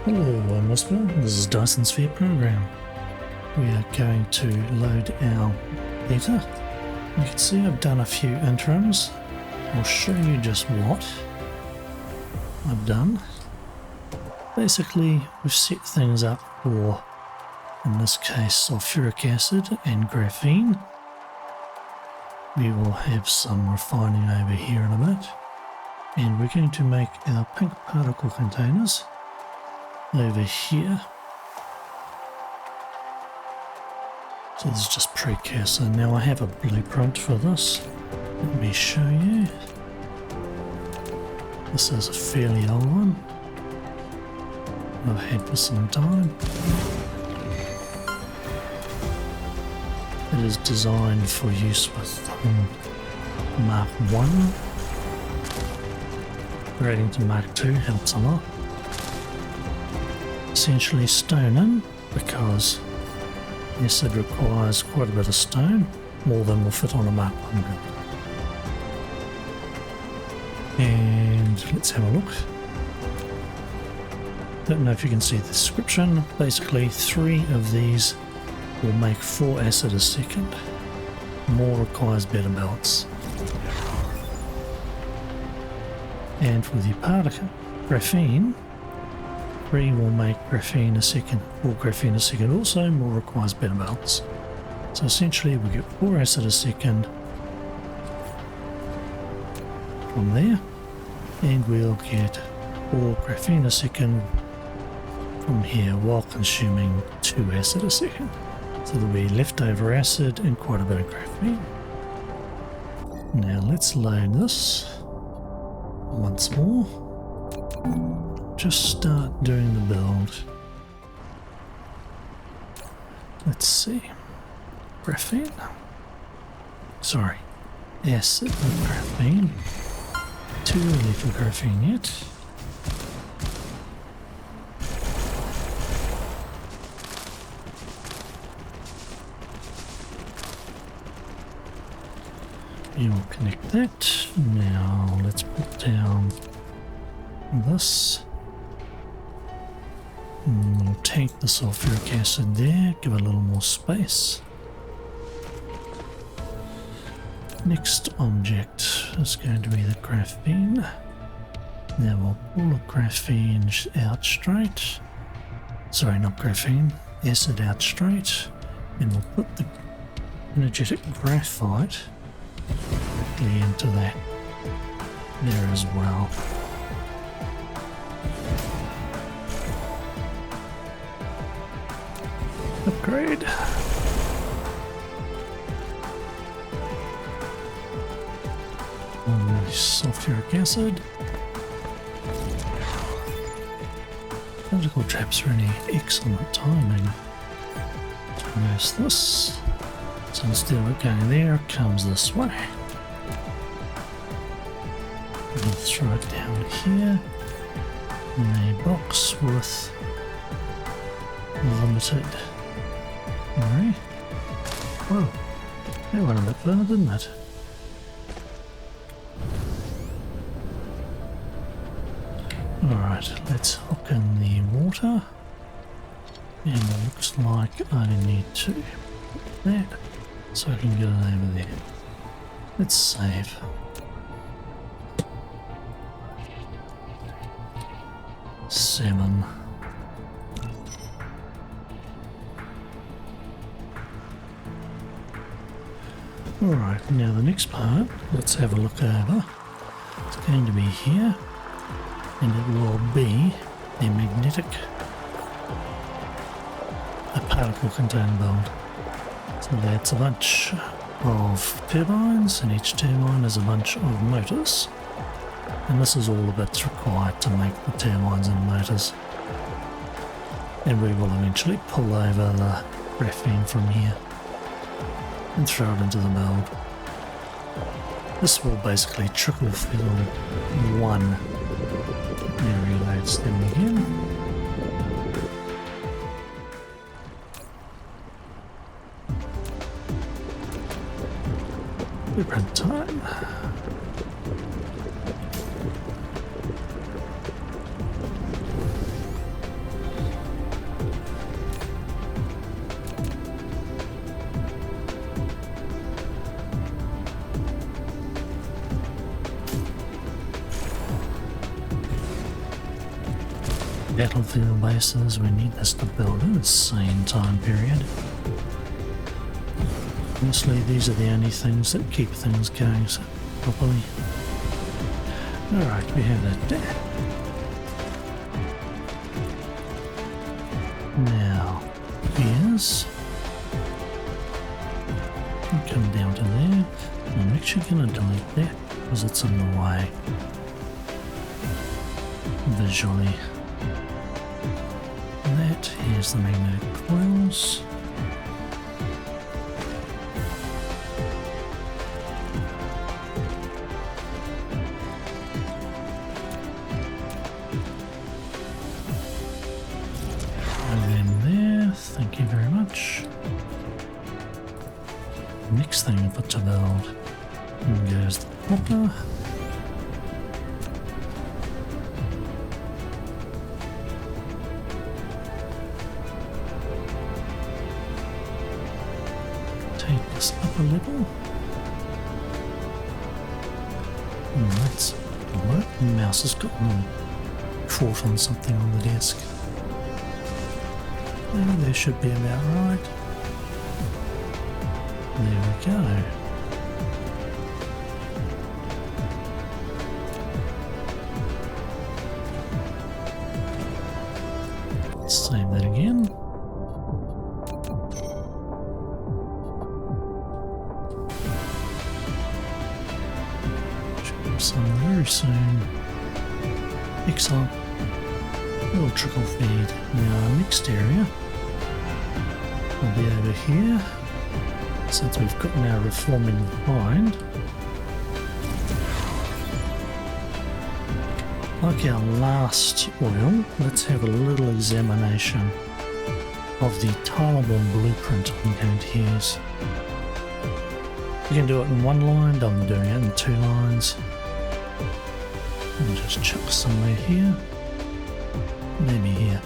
Hello, I'm Oswald. This is Dyson Sphere Program. We are going to load our beta. You can see I've done a few interims. I'll show you just what I've done. Basically, we've set things up for, in this case, sulphuric acid and graphene. We will have some refining over here in a bit. And we're going to make our pink particle containers over here. So this is just precursor. Now I have a blueprint for this. Let me show you. This is a fairly old one I've had for some time. It is designed for use with Mark 1. Grading to Mark 2 helps a lot. Essentially stone in, because acid requires quite a bit of stone, more than will fit on a Mark 100. And let's have a look. Don't know if you can see the description. Basically 3 of these will make 4 acid a second. More requires better balance. And with your particle graphene, 3 will make graphene a second, 4 graphene a second also, more requires better balance. So essentially we get 4 acid a second from there, and we'll get 4 graphene a second from here while consuming 2 acid a second. So there'll be leftover acid and quite a bit of graphene. Now let's load this once more. Just start doing the build. Let's see. Graphene. Sorry. Acid with graphene. Too early for graphene yet. You will connect that. Now let's put down this. We'll take the sulphuric acid there, give it a little more space. Next object is going to be the graphene. Now we'll pull the graphene out straight. Sorry, not graphene, acid out straight. And we'll put the energetic graphite directly into that there as well. Upgrade. Sulphuric acid. Particle traps are any excellent timing to reverse this. So instead of it going there, it comes this way. We'll throw it down here in a box with limited memory. Whoa, that went a bit further, didn't it? Alright, let's hook in the water. And it looks like I need to put that so I can get it over there. Let's save. Seven. Alright, now the next part, let's have a look over. It's going to be here, and it will be a magnetic particle container build. So that's a bunch of turbines, and each turbine is a bunch of motors. And this is all the bits required to make the turbines and motors. And we will eventually pull over the graphene from here and throw it into the build. This will basically trickle fill one. Now reloads them again. Blueprint time. battlefield bases, we need this to build in the same time period. Honestly, these are the only things that keep things going properly. Alright, we have that there. Now, here's... come down to there. I'm actually going to delete that because it's in the way visually. That, here's the magnetic coils. Thank you very much. Next thing I've got to build. And goes the copper. Take this up a level. That's what? The mouse has gotten caught on something on the desk. There should be about right. There we go. Let's save that again. Should have some very soon. Excellent. Little trickle feed. Now our next area will be over here, since we've got our reforming behind. Like our last oil, let's have a little examination of the tileable blueprint I'm going to use. You can do it in one line, I'm doing it in 2 lines. And just chuck somewhere here. Maybe here.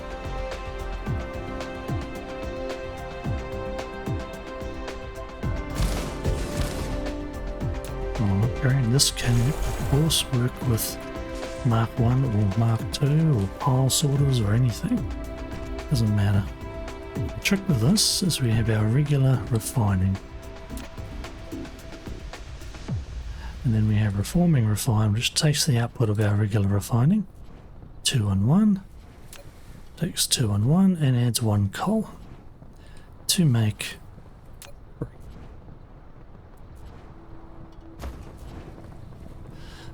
And this can, of course, work with Mark 1 or Mark 2 or pile sorters or anything. Doesn't matter. The trick with this is we have our regular refining. And then we have reforming refine, which takes the output of our regular refining. 2 and 1. Takes 2 and 1 and adds 1 coal to make 3.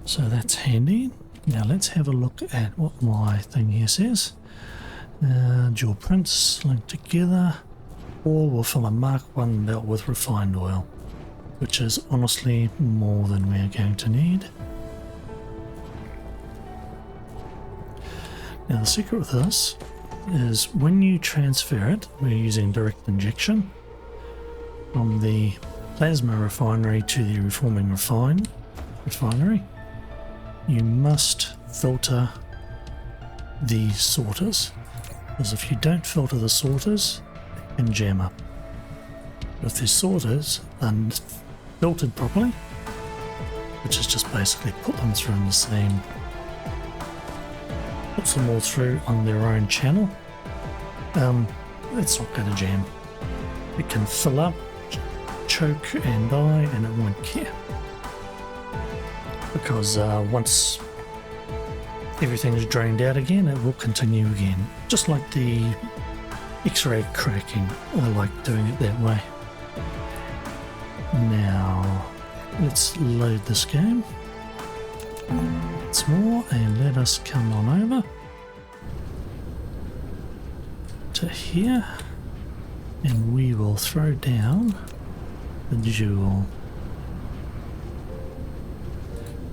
So that's handy. Now let's have a look at what my thing here says. Dual prints linked together. Or we'll fill a Mark 1 belt with refined oil, which is honestly more than we're going to need. Now the secret with this is when you transfer it, we're using direct injection from the plasma refinery to the reforming refinery, you must filter the sorters, because if you don't filter the sorters, it can jam up. But if the sorters are filtered properly, which is just basically put them through in the same, puts them all through on their own channel, it's not going to jam. It can fill up, choke and die, and it won't care. Because once everything is drained out again, it will continue again. Just like the X-ray cracking, I like doing it that way. Now, let's load this game once more and let us come on over to here, and we will throw down the jewel.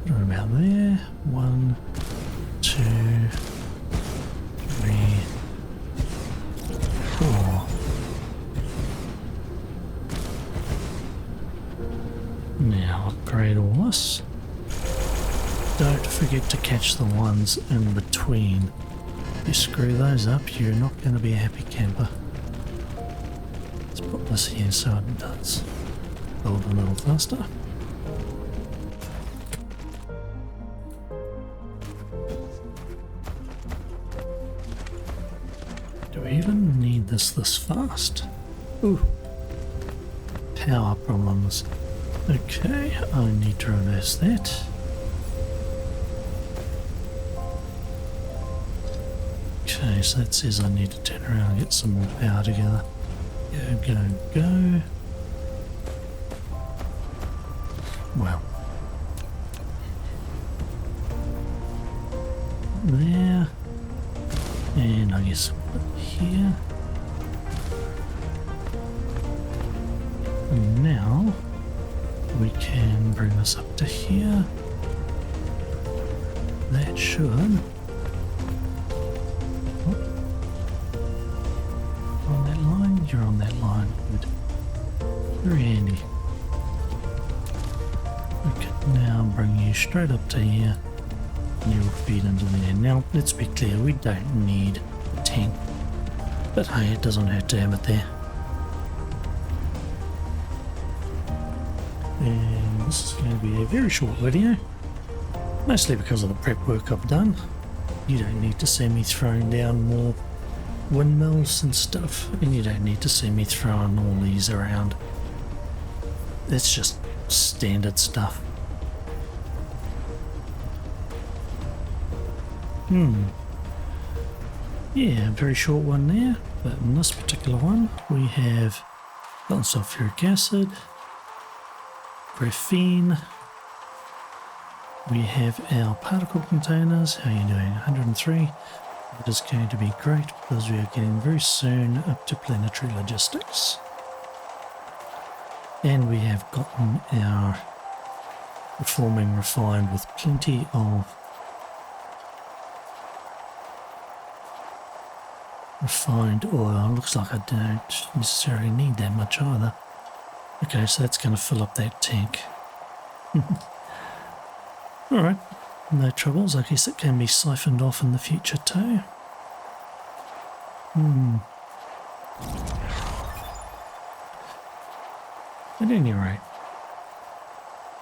Right about there. 1, 2, 3, 4. Now upgrade all this. Don't forget to catch the ones in between. If you screw those up, you're not going to be a happy camper. Let's put this here so it does build a little faster. Do we even need this fast? Ooh. Power problems. Okay, I need to reverse that. Okay, so that says I need to turn around and get some more power together. Go, go, go. Well. There. And I guess here. And now we can bring this up to here. That should. On that line? You're on that line. Good. Very handy. Okay, now bring you straight up to here. And you'll feed into there. Now, let's be clear, we don't need a tank. But hey, it doesn't hurt to have it there. And this is going to be a very short video, mostly because of the prep work I've done. You don't need to see me throwing down more windmills and stuff, and you don't need to see me throwing all these around. That's just standard stuff. Yeah, very short one there, but in this particular one we have sulphuric acid, graphene, we have our particle containers. How are you doing? 103. It is going to be great because we are getting very soon up to planetary logistics. And we have gotten our reforming refined with plenty of refined oil. Looks like I don't necessarily need that much either. Okay, so that's going to fill up that tank. Alright, no troubles. I guess it can be siphoned off in the future too. At any rate,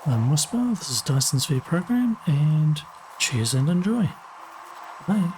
I'm Whisper, this is Dyson's V program, and cheers and enjoy. Bye.